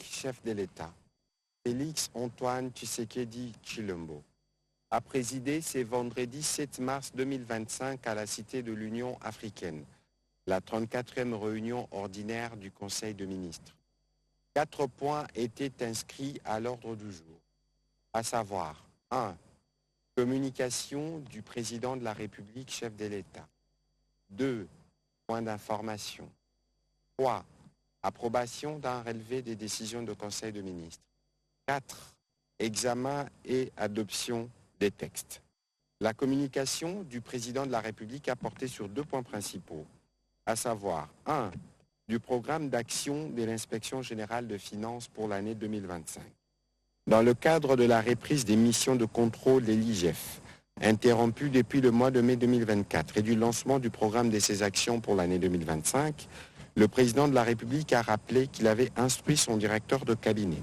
Chef de l'État, Félix Antoine Tshisekedi Tshilombo, a présidé ce vendredi 7 mars 2025 à la Cité de l'Union africaine, la 34e réunion ordinaire du Conseil de ministres. 4 points étaient inscrits à l'ordre du jour, à savoir 1. Communication du président de la République, chef de l'État. 2. Point d'information. 3. Approbation d'un relevé des décisions du Conseil de ministres. 4. Examen et adoption des textes. La communication du président de la République a porté sur 2 points principaux, à savoir 1. Du programme d'action de l'Inspection générale de finances pour l'année 2025. Dans le cadre de la reprise des missions de contrôle de l'IGF, interrompue depuis le mois de mai 2024, et du lancement du programme de ces actions pour l'année 2025, le président de la République a rappelé qu'il avait instruit son directeur de cabinet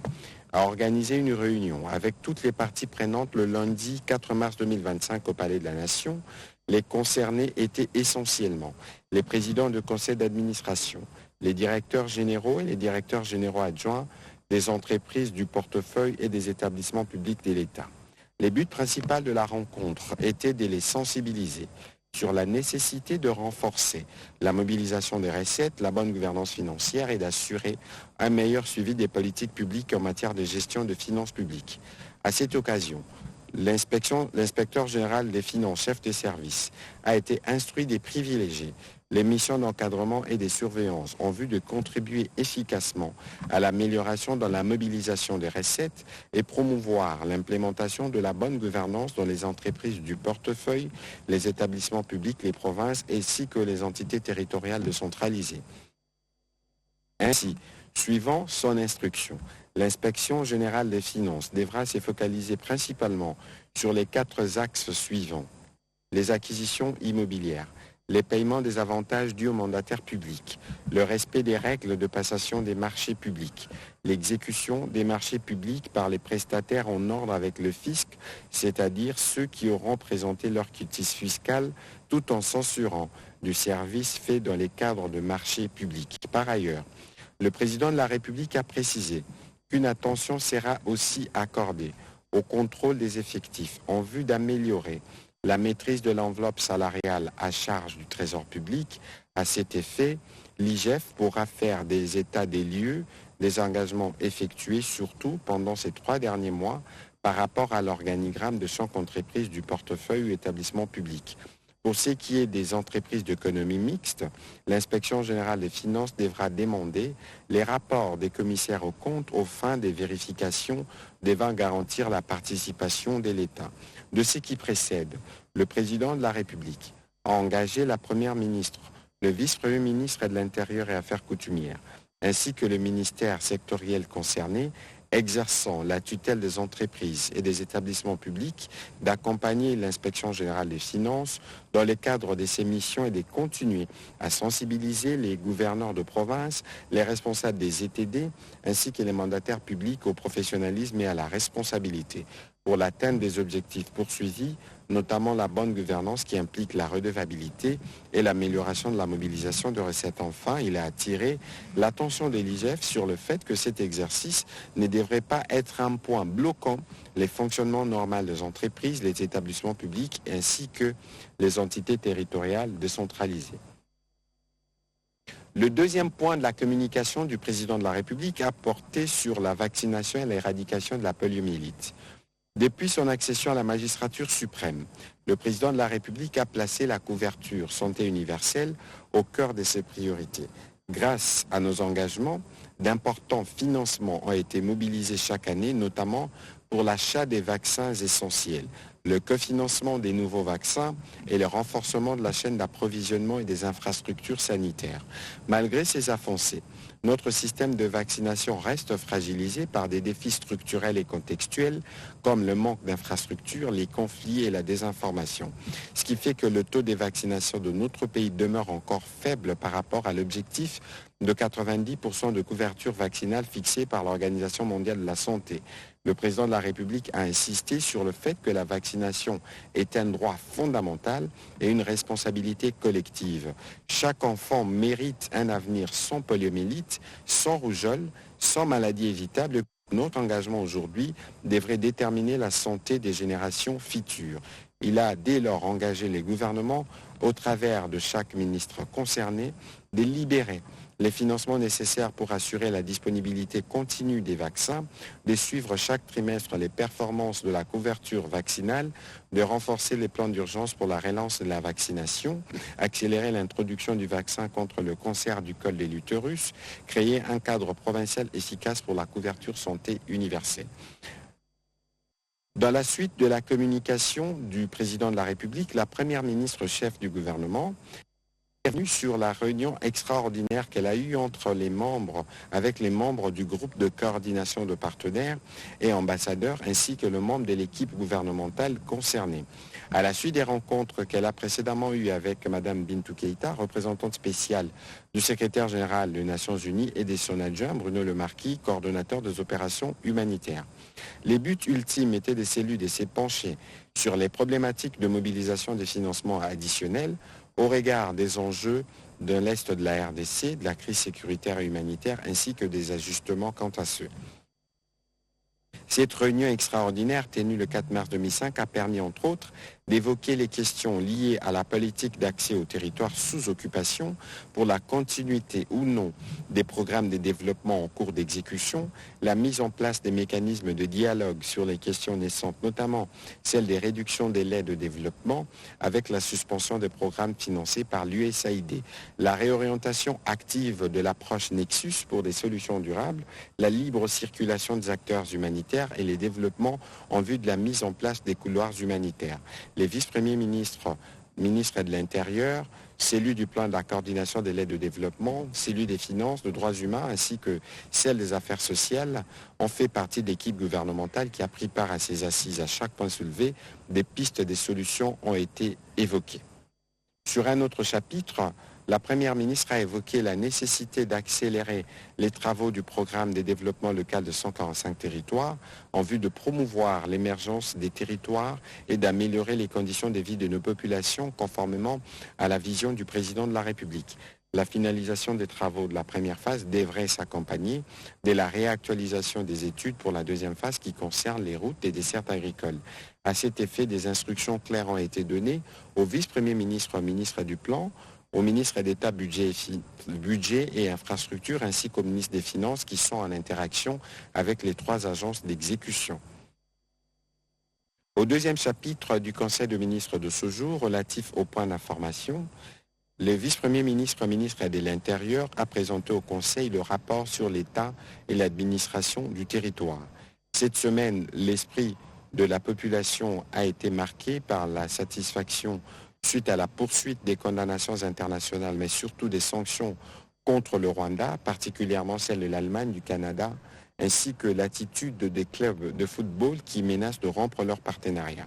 à organiser une réunion avec toutes les parties prenantes le lundi 4 mars 2025 au Palais de la Nation. Les concernés étaient essentiellement les présidents de conseil d'administration, les directeurs généraux et les directeurs généraux adjoints des entreprises du portefeuille et des établissements publics de l'État. Les buts principaux de la rencontre étaient de les sensibiliser sur la nécessité de renforcer la mobilisation des recettes, la bonne gouvernance financière et d'assurer un meilleur suivi des politiques publiques en matière de gestion de finances publiques. À cette occasion, l'inspecteur général des finances, chef de service, a été instruit de privilégier les missions d'encadrement et de surveillance en vue de contribuer efficacement à l'amélioration dans la mobilisation des recettes et promouvoir l'implémentation de la bonne gouvernance dans les entreprises du portefeuille, les établissements publics, les provinces ainsi que les entités territoriales décentralisées. Ainsi, suivant son instruction, l'inspection générale des finances devra se focaliser principalement sur les 4 axes suivants: les acquisitions immobilières, les paiements des avantages dus aux mandataires publics, le respect des règles de passation des marchés publics, l'exécution des marchés publics par les prestataires en ordre avec le fisc, c'est-à-dire ceux qui auront présenté leur quitus fiscal tout en censurant du service fait dans les cadres de marchés publics. Par ailleurs, le président de la République a précisé qu'une attention sera aussi accordée au contrôle des effectifs en vue d'améliorer la maîtrise de l'enveloppe salariale à charge du Trésor public. À cet effet, l'IGF pourra faire des états des lieux des engagements effectués, surtout pendant ces 3 derniers mois, par rapport à l'organigramme de chaque entreprise du portefeuille ou établissement public. Pour ce qui est des entreprises d'économie mixte, l'inspection générale des finances devra demander les rapports des commissaires aux comptes aux fins des vérifications devant garantir la participation de l'État. De ce qui précède, le président de la République a engagé la première ministre, le vice-premier ministre de l'Intérieur et Affaires coutumières, ainsi que le ministère sectoriel concerné, exerçant la tutelle des entreprises et des établissements publics, d'accompagner l'inspection générale des finances dans le cadre de ses missions et de continuer à sensibiliser les gouverneurs de province, les responsables des ETD, ainsi que les mandataires publics au professionnalisme et à la responsabilité pour l'atteinte des objectifs poursuivis, notamment la bonne gouvernance qui implique la redevabilité et l'amélioration de la mobilisation de recettes. Enfin, il a attiré l'attention de l'IGF sur le fait que cet exercice ne devrait pas être un point bloquant les fonctionnements normaux des entreprises, les établissements publics ainsi que les entités territoriales décentralisées. Le deuxième point de la communication du président de la République a porté sur la vaccination et l'éradication de la poliomyélite. Depuis son accession à la magistrature suprême, le président de la République a placé la couverture santé universelle au cœur de ses priorités. Grâce à nos engagements, d'importants financements ont été mobilisés chaque année, notamment pour l'achat des vaccins essentiels, le cofinancement des nouveaux vaccins et le renforcement de la chaîne d'approvisionnement et des infrastructures sanitaires. Malgré ces avancées, notre système de vaccination reste fragilisé par des défis structurels et contextuels comme le manque d'infrastructures, les conflits et la désinformation. Ce qui fait que le taux de vaccination de notre pays demeure encore faible par rapport à l'objectif de 90% de couverture vaccinale fixée par l'Organisation mondiale de la santé. Le président de la République a insisté sur le fait que la vaccination est un droit fondamental et une responsabilité collective. Chaque enfant mérite un avenir sans poliomyélite, sans rougeole, Sans maladie évitable, notre engagement aujourd'hui devrait déterminer la santé des générations futures. Il a dès lors engagé les gouvernements, au travers de chaque ministre concerné, de libérer les financements nécessaires pour assurer la disponibilité continue des vaccins, de suivre chaque trimestre les performances de la couverture vaccinale, de renforcer les plans d'urgence pour la relance de la vaccination, accélérer l'introduction du vaccin contre le cancer du col de l'utérus, créer un cadre provincial efficace pour la couverture santé universelle. Dans la suite de la communication du président de la République, la première ministre chef du gouvernement est venue sur la réunion extraordinaire qu'elle a eue avec les membres du groupe de coordination de partenaires et ambassadeurs, ainsi que le membre de l'équipe gouvernementale concernée. À la suite des rencontres qu'elle a précédemment eues avec Mme Bintou Keïta, représentante spéciale du secrétaire général des Nations Unies, et de son adjoint Bruno Le Marquis, coordonnateur des opérations humanitaires. Les buts ultimes étaient de celui de se pencher sur les problématiques de mobilisation des financements additionnels au regard des enjeux de l'Est de la RDC, de la crise sécuritaire et humanitaire, ainsi que des ajustements quant à ceux. Cette réunion extraordinaire tenue le 4 mars 2005 a permis, entre autres, d'évoquer les questions liées à la politique d'accès aux territoires sous occupation pour la continuité ou non des programmes de développement en cours d'exécution, la mise en place des mécanismes de dialogue sur les questions naissantes, notamment celle des réductions des l'aide au développement avec la suspension des programmes financés par l'USAID, la réorientation active de l'approche Nexus pour des solutions durables, la libre circulation des acteurs humanitaires et les développements en vue de la mise en place des couloirs humanitaires. Les vice-premiers ministres de l'Intérieur, celui du plan de la coordination de l'aide au développement, celui des finances, de droits humains, ainsi que celle des affaires sociales, ont fait partie de l'équipe gouvernementale qui a pris part à ces assises. À chaque point soulevé, des pistes, des solutions ont été évoquées. Sur un autre chapitre, la Première ministre a évoqué la nécessité d'accélérer les travaux du programme de développement local de 145 territoires en vue de promouvoir l'émergence des territoires et d'améliorer les conditions de vie de nos populations conformément à la vision du président de la République. La finalisation des travaux de la première phase devrait s'accompagner de la réactualisation des études pour la deuxième phase qui concerne les routes et dessertes agricoles. À cet effet, des instructions claires ont été données au vice-premier ministre, au ministre du Plan, au ministre d'État budget et infrastructure ainsi qu'au ministre des Finances qui sont en interaction avec les 3 agences d'exécution. Au deuxième chapitre du Conseil de ministres de ce jour, relatif au point d'information, le vice-premier ministre, ministre de l'Intérieur, a présenté au Conseil le rapport sur l'État et l'administration du territoire. Cette semaine, l'esprit de la population a été marqué par la satisfaction suite à la poursuite des condamnations internationales, mais surtout des sanctions contre le Rwanda, particulièrement celles de l'Allemagne, du Canada, ainsi que l'attitude des clubs de football qui menacent de rompre leur partenariat.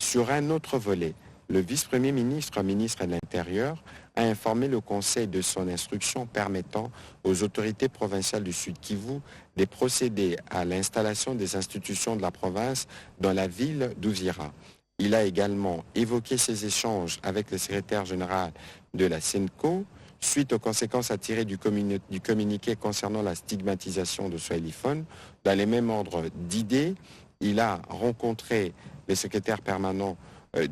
Sur un autre volet, le vice-premier ministre, ministre de l'Intérieur, a informé le Conseil de son instruction permettant aux autorités provinciales du Sud Kivu de procéder à l'installation des institutions de la province dans la ville d'Uvira. Il a également évoqué ses échanges avec le secrétaire général de la SENCO suite aux conséquences à tirer du communiqué concernant la stigmatisation de Swahiliphone. Dans les mêmes ordres d'idées, il a rencontré le secrétaire permanent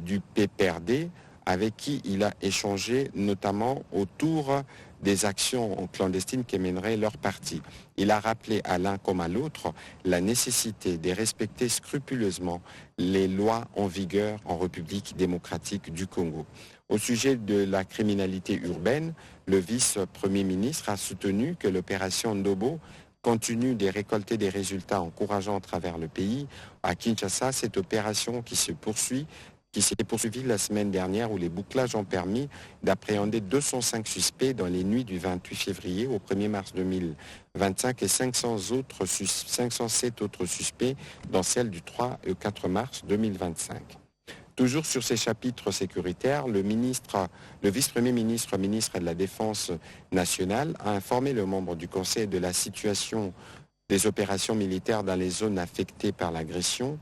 du PPRD avec qui il a échangé notamment autour des actions clandestines qui mèneraient leur parti. Il a rappelé à l'un comme à l'autre la nécessité de respecter scrupuleusement les lois en vigueur en République démocratique du Congo. Au sujet de la criminalité urbaine, le vice-premier ministre a soutenu que l'opération Ndobo continue de récolter des résultats encourageants à travers le pays. À Kinshasa, cette opération qui s'est poursuivie la semaine dernière où les bouclages ont permis d'appréhender 205 suspects dans les nuits du 28 février au 1er mars 2025 et 507 autres suspects dans celles du 3 et 4 mars 2025. Toujours sur ces chapitres sécuritaires, le vice-premier ministre, ministre de la Défense nationale, a informé le membre du Conseil de la situation des opérations militaires dans les zones affectées par l'agression.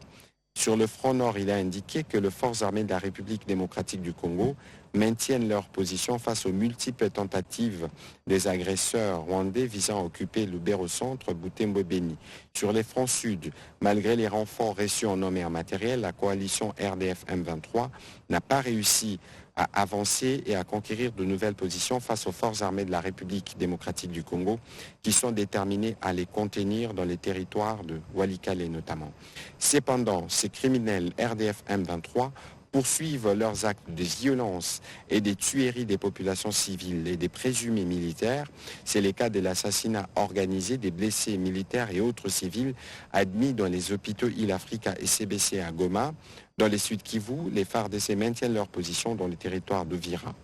Sur le front nord, il a indiqué que les forces armées de la République démocratique du Congo maintiennent leur position face aux multiples tentatives des agresseurs rwandais visant à occuper le barocentre Butembo-Beni. Sur les fronts sud, malgré les renforts reçus en hommes et en matériel, la coalition RDF M23 n'a pas réussi à avancer et à conquérir de nouvelles positions face aux forces armées de la République démocratique du Congo qui sont déterminées à les contenir dans les territoires de Walikale notamment. Cependant, ces criminels RDF M23 poursuivent leurs actes de violence et des tueries des populations civiles et des présumés militaires. C'est le cas de l'assassinat organisé des blessés militaires et autres civils admis dans les hôpitaux Il-Africa et CBC à Goma. Dans les Sud Kivu, les FARDC maintiennent leur position dans le territoire d'Uvira.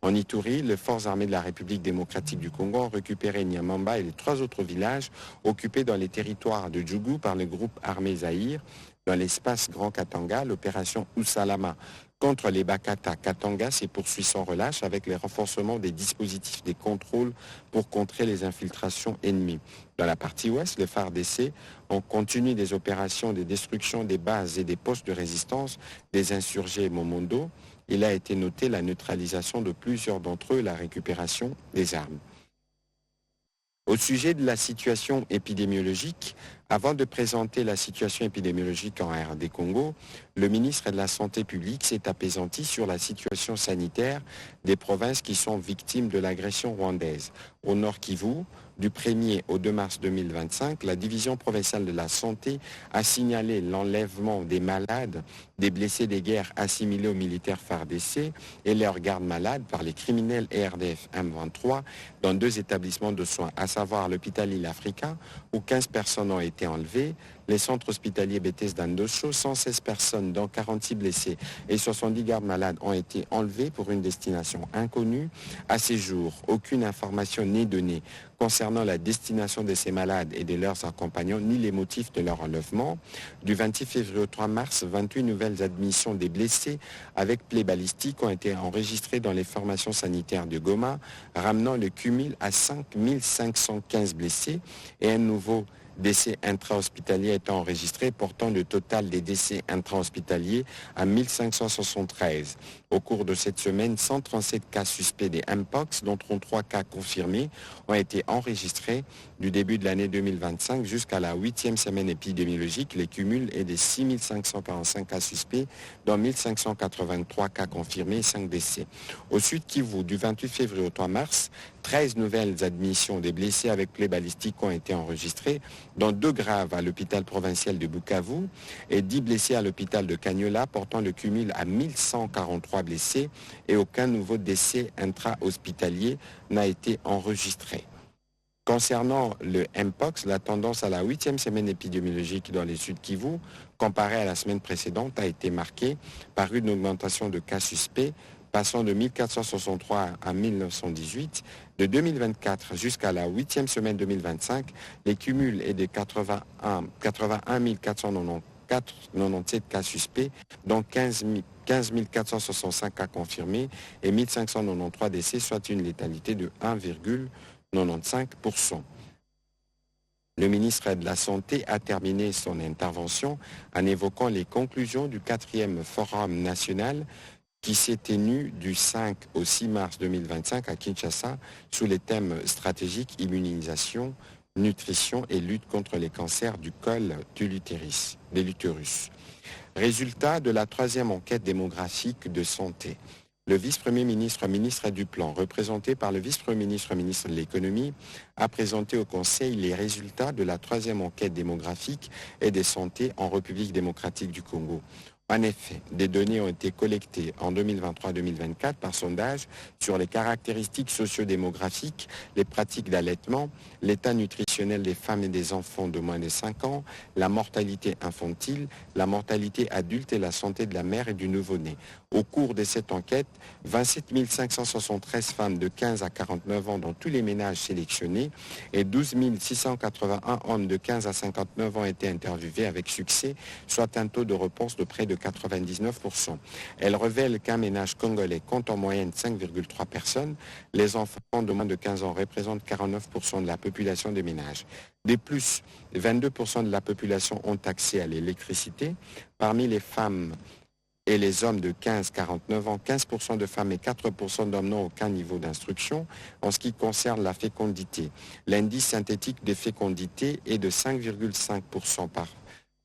En Ituri, les forces armées de la République démocratique du Congo ont récupéré Nyamamba et les 3 autres villages occupés dans les territoires de Djougou par le groupe armé Zaïre. Dans l'espace Grand Katanga, l'opération Usalama contre les Bakata Katanga s'est poursuivie sans relâche avec les renforcements des dispositifs de contrôle pour contrer les infiltrations ennemies. Dans la partie ouest, les FARDC ont continué des opérations de destruction des bases et des postes de résistance des insurgés Momondo. Il a été noté la neutralisation de plusieurs d'entre eux et la récupération des armes. Au sujet de la situation épidémiologique, avant de présenter la situation épidémiologique en RD Congo, le ministre de la Santé publique s'est apaisanti sur la situation sanitaire des provinces qui sont victimes de l'agression rwandaise. Au Nord Kivu, du 1er au 2 mars 2025, la division provinciale de la santé a signalé l'enlèvement des malades, des blessés des guerres assimilés aux militaires FARDC et leurs gardes malades par les criminels RDF M23 dans 2 établissements de soins, à savoir l'hôpital Il-Africa où 15 personnes ont été enlevées, les centres hospitaliers Bethesda Ndosho, 116 personnes dont 46 blessés et 70 gardes malades ont été enlevés pour une destination inconnue. À ces jours, aucune information n'est donnée concernant la destination de ces malades et de leurs accompagnants, ni les motifs de leur enlèvement. Du 26 février au 3 mars, 28 nouvelles admissions des blessés avec plaies balistiques ont été enregistrées dans les formations sanitaires de Goma, ramenant le cumul à 5515 blessés et un nouveau décès intra-hospitaliers étant enregistrés, portant le total des décès intra-hospitaliers à 1573. Au cours de cette semaine, 137 cas suspects des Mpox, dont 33 cas confirmés, ont été enregistrés du début de l'année 2025 jusqu'à la 8e semaine épidémiologique. Les cumuls est de 6545 cas suspects, dont 1583 cas confirmés et 5 décès. Au Sud Kivu, du 28 février au 3 mars, 13 nouvelles admissions des blessés avec plaies balistiques ont été enregistrées, dont 2 graves à l'hôpital provincial de Bukavu et 10 blessés à l'hôpital de Cagnola, portant le cumul à 1143 blessés et aucun nouveau décès intra-hospitalier n'a été enregistré. Concernant le Mpox, la tendance à la 8e semaine épidémiologique dans les Sud Kivu, comparée à la semaine précédente, a été marquée par une augmentation de cas suspects passant de 1463 à 1918. De 2024 jusqu'à la 8e semaine 2025, les cumuls est de 81 497 cas suspects, dont 15 465 cas confirmés et 1593 décès, soit une létalité de 1,95%. Le ministre de la Santé a terminé son intervention en évoquant les conclusions du 4e Forum national qui s'est tenu du 5 au 6 mars 2025 à Kinshasa sous les thèmes stratégiques, immunisation, nutrition et lutte contre les cancers du col de l'utérus. Résultat de la 3e enquête démographique de santé. Le vice-premier ministre, ministre du Plan, représenté par le vice-premier ministre, ministre de l'Économie, a présenté au Conseil les résultats de la 3e enquête démographique et de santé en République démocratique du Congo. En effet, des données ont été collectées en 2023-2024 par sondage sur les caractéristiques socio-démographiques, les pratiques d'allaitement, l'état nutritionnel des femmes et des enfants de moins de 5 ans, la mortalité infantile, la mortalité adulte et la santé de la mère et du nouveau-né. Au cours de cette enquête, 27 573 femmes de 15 à 49 ans dans tous les ménages sélectionnés et 12 681 hommes de 15 à 59 ans ont été interviewés avec succès, soit un taux de réponse de près de 99%. Elle révèle qu'un ménage congolais compte en moyenne 5,3 personnes. Les enfants de moins de 15 ans représentent 49% de la population des ménages. De plus, 22% de la population ont accès à l'électricité. Parmi les femmes et les hommes de 15-49 ans, 15% de femmes et 4% d'hommes n'ont aucun niveau d'instruction en ce qui concerne la fécondité. L'indice synthétique de fécondité est de 5,5% par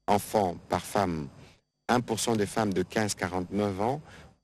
enfant par femme. 1% des femmes de 15-49 ans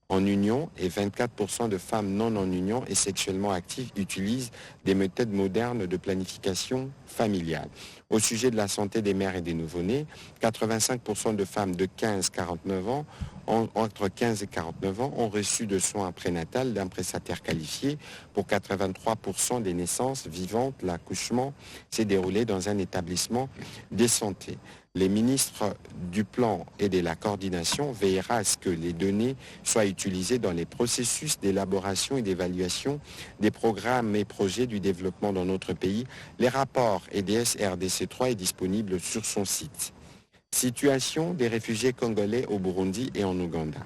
en union et 24% de femmes non en union et sexuellement actives utilisent des méthodes modernes de planification familiale. Au sujet de la santé des mères et des nouveau-nés, 85% de femmes de 15-49 ans, entre 15 et 49 ans, ont reçu de soins prénatals d'un prestataire qualifié. Pour 83% des naissances vivantes, l'accouchement s'est déroulé dans un établissement de santé. Les ministres du plan et de la coordination veillera à ce que les données soient utilisées dans les processus d'élaboration et d'évaluation des programmes et projets du développement dans notre pays. Les rapports EDS RDC3 est disponible sur son site. Situation des réfugiés congolais au Burundi et en Ouganda.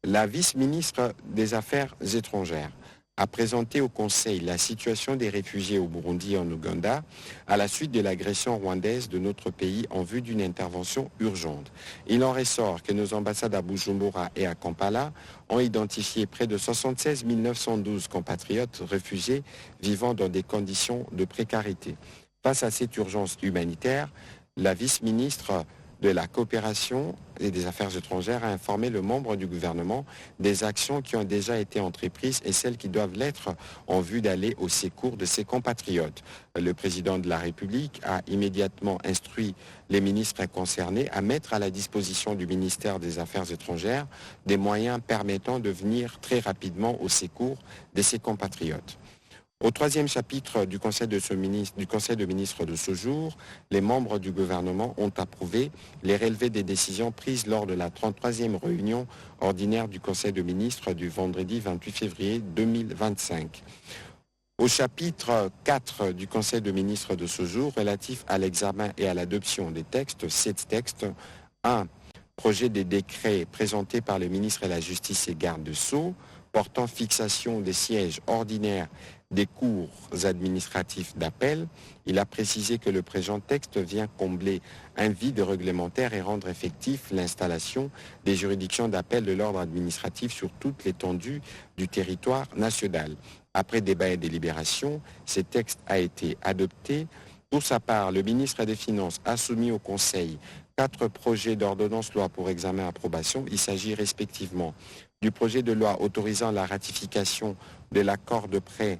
La vice-ministre des Affaires étrangères a présenté au Conseil la situation des réfugiés au Burundi et en Ouganda à la suite de l'agression rwandaise de notre pays en vue d'une intervention urgente. Il en ressort que nos ambassades à Bujumbura et à Kampala ont identifié près de 76 912 compatriotes réfugiés vivant dans des conditions de précarité. Face à cette urgence humanitaire, la vice-ministre de la coopération et des affaires étrangères a informé le membre du gouvernement des actions qui ont déjà été entreprises et celles qui doivent l'être en vue d'aller au secours de ses compatriotes. Le président de la République a immédiatement instruit les ministres concernés à mettre à la disposition du ministère des Affaires étrangères des moyens permettant de venir très rapidement au secours de ses compatriotes. Au troisième chapitre du Conseil de ministres de ce jour, les membres du gouvernement ont approuvé les relevés des décisions prises lors de la 33e réunion ordinaire du Conseil de ministres du vendredi 28 février 2025. Au chapitre 4 du Conseil de ministres de ce jour, relatif à l'examen et à l'adoption des textes, 7 textes. 1. Projet des décrets présentés par le ministre de la Justice et garde de Sceaux portant fixation des sièges ordinaires des cours administratifs d'appel. Il a précisé que le présent texte vient combler un vide réglementaire et rendre effectif l'installation des juridictions d'appel de l'ordre administratif sur toute l'étendue du territoire national. Après débat et délibération, ce texte a été adopté. Pour sa part, le ministre des Finances a soumis au Conseil 4 projets d'ordonnance loi pour examen et approbation. Il s'agit respectivement du projet de loi autorisant la ratification de l'accord de prêt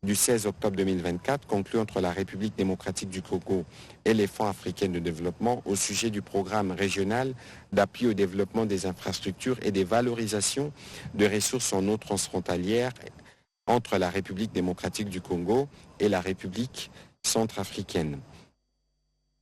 du 16 octobre 2024 conclu entre la République démocratique du Congo et les fonds africains de développement au sujet du programme régional d'appui au développement des infrastructures et des valorisations de ressources en eau transfrontalières entre la République démocratique du Congo et la République centrafricaine.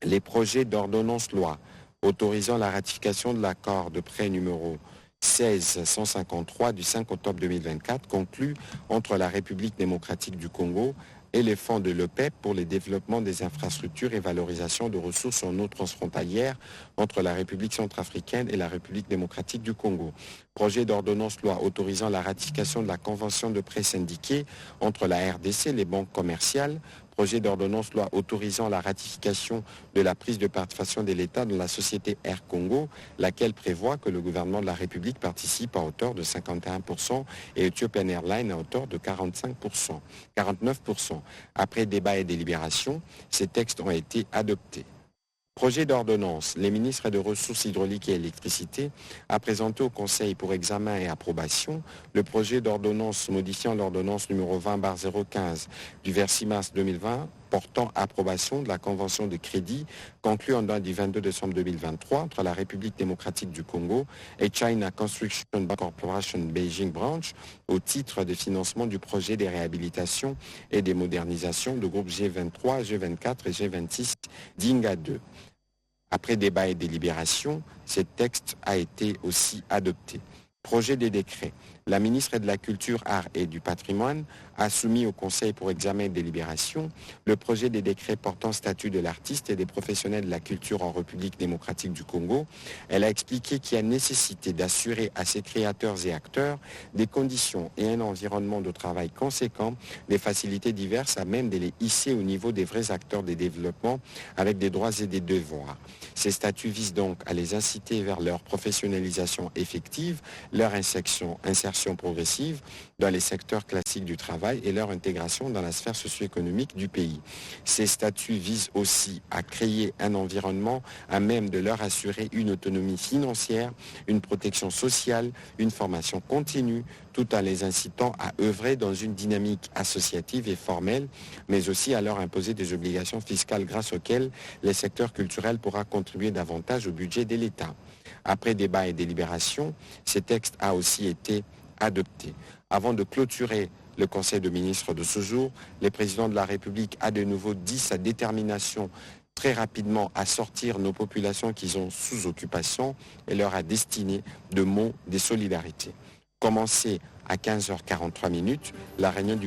Les projets d'ordonnance loi autorisant la ratification de l'accord de prêt numéro 16-153 du 5 octobre 2024 conclu entre la République démocratique du Congo et les fonds de l'EPEP pour le développement des infrastructures et valorisation de ressources en eau transfrontalière entre la République centrafricaine et la République démocratique du Congo. Projet d'ordonnance loi autorisant la ratification de la convention de prêt syndiqué entre la RDC et les banques commerciales. Projet d'ordonnance loi autorisant la ratification de la prise de participation de l'État dans la société Air Congo, laquelle prévoit que le gouvernement de la République participe à hauteur de 51% et Ethiopian Airlines à hauteur de 49%. Après débat et délibération, ces textes ont été adoptés. Projet d'ordonnance, les ministres des Ressources hydrauliques et électricité a présenté au Conseil pour examen et approbation le projet d'ordonnance modifiant l'ordonnance numéro 20/015 du 26 mars 2020 portant approbation de la convention de crédit conclue en date du 22 décembre 2023 entre la République démocratique du Congo et China Construction Corporation Beijing Branch au titre de financement du projet des réhabilitations et des modernisations du groupe G23, G24 et G26 d'Inga 2. Après débat et délibération, ce texte a été aussi adopté. Projet des décrets. La ministre de la Culture, Arts et du Patrimoine a soumis au Conseil pour examen et délibération le projet des décrets portant statut de l'artiste et des professionnels de la culture en République démocratique du Congo. Elle a expliqué qu'il y a nécessité d'assurer à ces créateurs et acteurs des conditions et un environnement de travail conséquent, des facilités diverses à même de les hisser au niveau des vrais acteurs des développements avec des droits et des devoirs. Ces statuts visent donc à les inciter vers leur professionnalisation effective, leur insertion progressive dans les secteurs classiques du travail et leur intégration dans la sphère socio-économique du pays. Ces statuts visent aussi à créer un environnement à même de leur assurer une autonomie financière, une protection sociale, une formation continue, tout en les incitant à œuvrer dans une dynamique associative et formelle, mais aussi à leur imposer des obligations fiscales grâce auxquelles les secteurs culturels pourra contribuer davantage au budget de l'État. Après débat et délibération, ce texte a aussi été adopté. Avant de clôturer le Conseil de ministres de ce jour, le président de la République a de nouveau dit sa détermination très rapidement à sortir nos populations qui sont sous occupation et leur a destiné de mots de solidarité. Commencé à 15h43, la réunion du